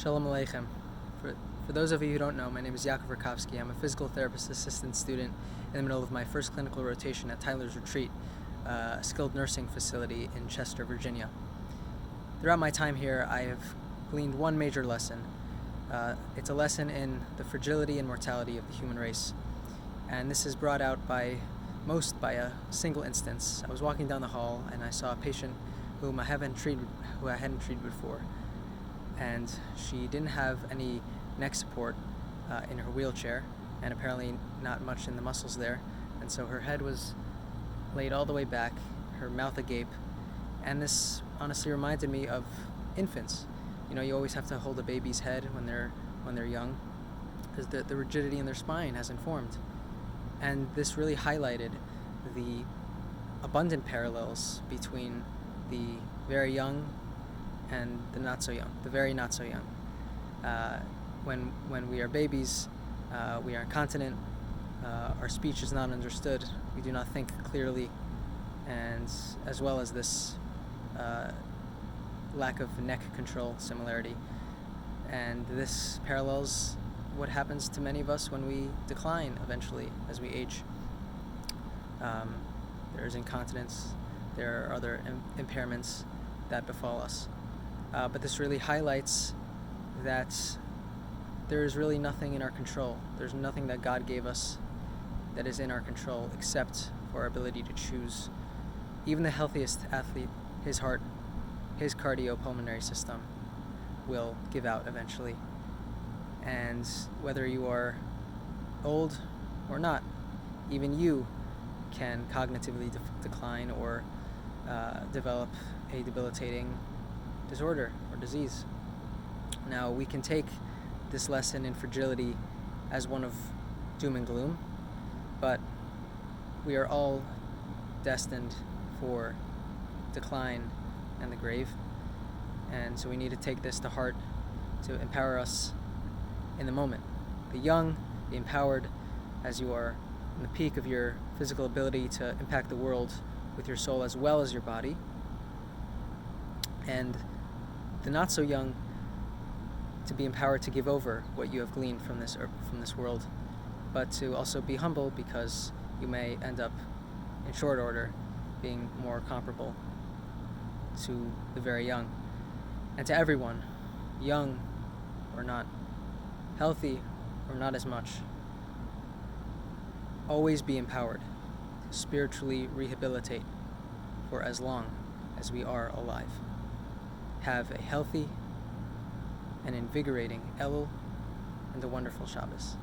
Shalom Aleichem. For those of you who don't know, my name is Yaakov Rakofsky. I'm a physical therapist assistant student in the middle of my first clinical rotation at Tyler's Retreat, a skilled nursing facility in Chester, Virginia. Throughout my time here, I have gleaned one major lesson. It's a lesson in the fragility and mortality of the human race. And this is brought out by a single instance. I was walking down the hall and I saw a patient who I hadn't treated before. And she didn't have any neck support in her wheelchair, and apparently not much in the muscles there. And so her head was laid all the way back, her mouth agape, and this honestly reminded me of infants. You know, you always have to hold a baby's head when they're young, because the rigidity in their spine hasn't formed. And this really highlighted the abundant parallels between the very young and the not so young, the very not so young. When we are babies, we are incontinent, our speech is not understood, we do not think clearly, and as well as this lack of neck control similarity. And this parallels what happens to many of us when we decline eventually as we age. There's incontinence, there are other impairments that befall us. But this really highlights that there is really nothing in our control. There's nothing that God gave us that is in our control except for our ability to choose. Even the healthiest athlete, his heart, his cardiopulmonary system will give out eventually. And whether you are old or not, even you can cognitively decline or develop a debilitating disorder or disease. Now, we can take this lesson in fragility as one of doom and gloom, but we are all destined for decline and the grave, and so we need to take this to heart to empower us in the moment. Be young, be empowered as you are in the peak of your physical ability to impact the world with your soul as well as your body, and the not so young to be empowered to give over what you have gleaned from this world, but to also be humble because you may end up in short order being more comparable to the very young. And to everyone, young or not, healthy or not as much, always be empowered to spiritually rehabilitate for as long as we are alive. Have a healthy and invigorating Elul and a wonderful Shabbos.